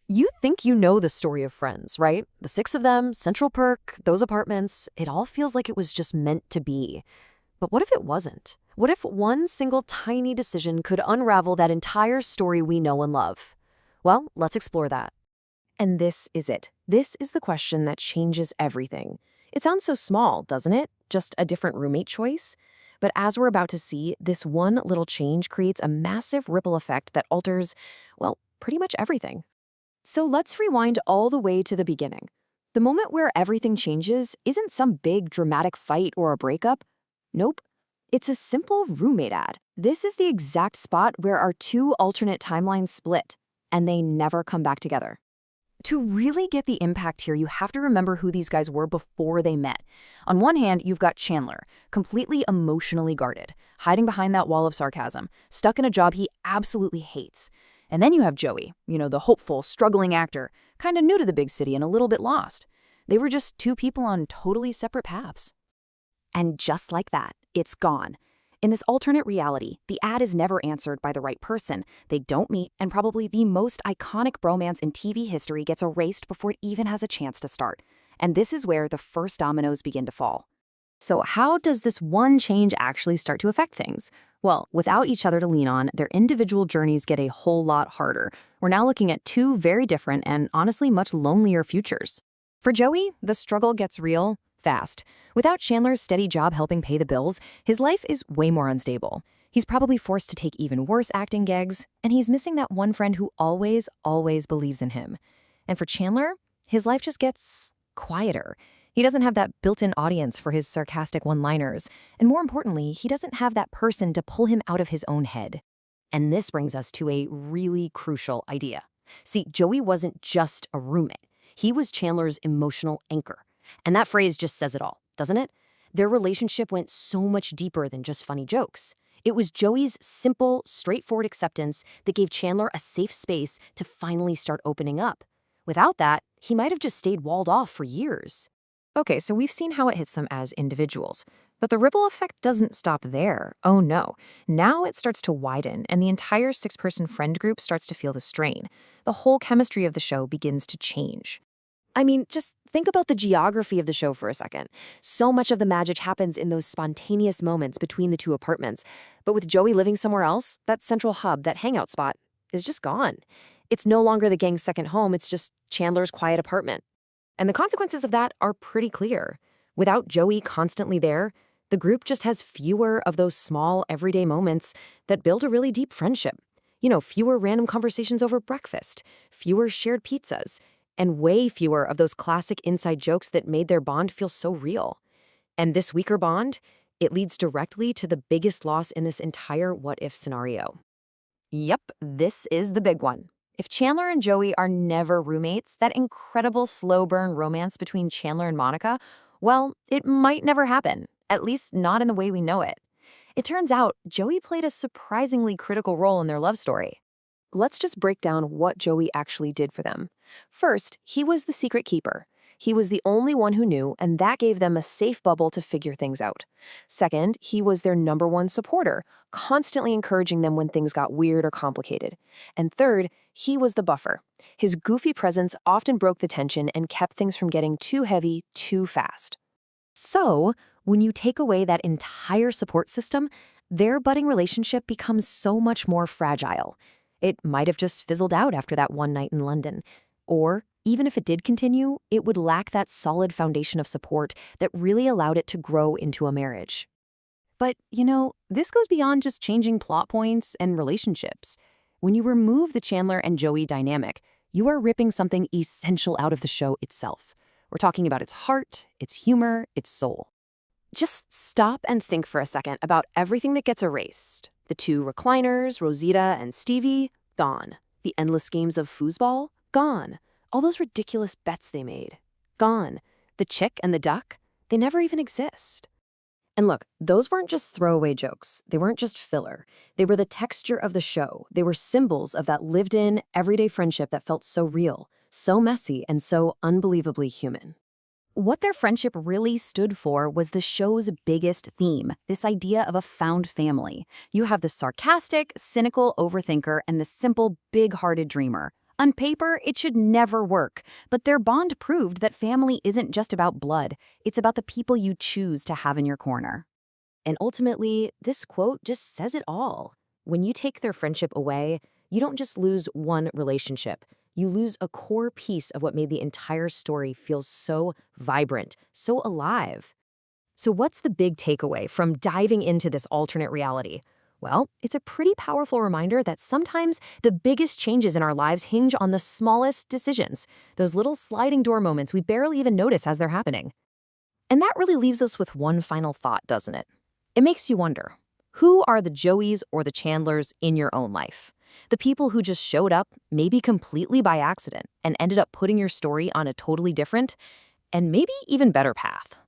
You think you know the story of Friends, right? The six of them, Central Perk, those apartments, it all feels like it was just meant to be. But what if it wasn't? What if one single tiny decision could unravel that entire story we know and love? Well, let's explore that. And this is it. This is the question that changes everything. It sounds so small, doesn't it? Just a different roommate choice? But as we're about to see, this one little change creates a massive ripple effect that alters, well, pretty much everything. So let's rewind all the way to the beginning. The moment where everything changes isn't some big dramatic fight or a breakup. Nope. It's a simple roommate ad. This is the exact spot where our two alternate timelines split, and they never come back together. To really get the impact here, you have to remember who these guys were before they met. On one hand, you've got Chandler, completely emotionally guarded, hiding behind that wall of sarcasm, stuck in a job he absolutely hates. And then you have Joey, the hopeful, struggling actor, kind of new to the big city and a little bit lost. They were just two people on totally separate paths. And just like that, it's gone. In this alternate reality, the ad is never answered by the right person. They don't meet, and probably the most iconic bromance in TV history gets erased before it even has a chance to start. And this is where the first dominoes begin to fall. So how does this one change actually start to affect things? Well, without each other to lean on, their individual journeys get a whole lot harder. We're now looking at two very different and honestly much lonelier futures. For Joey, the struggle gets real fast. Without Chandler's steady job helping pay the bills, his life is way more unstable. He's probably forced to take even worse acting gigs, and he's missing that one friend who always believes in him. And for Chandler, his life just gets quieter. He doesn't have that built-in audience for his sarcastic one-liners, and more importantly, he doesn't have that person to pull him out of his own head. And this brings us to a really crucial idea. See, Joey wasn't just a roommate. He was Chandler's emotional anchor. And that phrase just says it all, doesn't it? Their relationship went so much deeper than just funny jokes. It was Joey's simple, straightforward acceptance that gave Chandler a safe space to finally start opening up. Without that, he might have just stayed walled off for years. Okay, so we've seen how it hits them as individuals. But the ripple effect doesn't stop there. Oh no. Now it starts to widen, and the entire six-person friend group starts to feel the strain. The whole chemistry of the show begins to change. I mean, just think about the geography of the show for a second. So much of the magic happens in those spontaneous moments between the two apartments. But with Joey living somewhere else, that central hub, that hangout spot, is just gone. It's no longer the gang's second home, it's just Chandler's quiet apartment. And the consequences of that are pretty clear. Without Joey constantly there, the group just has fewer of those small, everyday moments that build a really deep friendship. Fewer random conversations over breakfast, fewer shared pizzas, and way fewer of those classic inside jokes that made their bond feel so real. And this weaker bond, it leads directly to the biggest loss in this entire what-if scenario. Yep, this is the big one. If Chandler and Joey are never roommates, that incredible slow-burn romance between Chandler and Monica, well, it might never happen, at least not in the way we know it. It turns out Joey played a surprisingly critical role in their love story. Let's just break down what Joey actually did for them. First, he was the secret keeper. He was the only one who knew, and that gave them a safe bubble to figure things out. Second, he was their number one supporter, constantly encouraging them when things got weird or complicated. And third, he was the buffer. His goofy presence often broke the tension and kept things from getting too heavy too fast. So, when you take away that entire support system, their budding relationship becomes so much more fragile. It might have just fizzled out after that one night in London. Or, even if it did continue, it would lack that solid foundation of support that really allowed it to grow into a marriage. But, this goes beyond just changing plot points and relationships. When you remove the Chandler and Joey dynamic, you are ripping something essential out of the show itself. We're talking about its heart, its humor, its soul. Just stop and think for a second about everything that gets erased. The two recliners, Rosita and Stevie, gone. The endless games of foosball, gone. All those ridiculous bets they made, gone. The chick and the duck, they never even exist. And look, those weren't just throwaway jokes. They weren't just filler. They were the texture of the show. They were symbols of that lived-in, everyday friendship that felt so real, so messy, and so unbelievably human. What their friendship really stood for was the show's biggest theme, this idea of a found family. You have the sarcastic, cynical overthinker and the simple, big-hearted dreamer. On paper, it should never work, but their bond proved that family isn't just about blood, it's about the people you choose to have in your corner. And ultimately, this quote just says it all. When you take their friendship away, you don't just lose one relationship. You lose a core piece of what made the entire story feel so vibrant, so alive. So what's the big takeaway from diving into this alternate reality? Well, it's a pretty powerful reminder that sometimes the biggest changes in our lives hinge on the smallest decisions, those little sliding door moments we barely even notice as they're happening. And that really leaves us with one final thought, doesn't it? It makes you wonder, who are the Joeys or the Chandlers in your own life? The people who just showed up, maybe completely by accident, and ended up putting your story on a totally different and maybe even better path.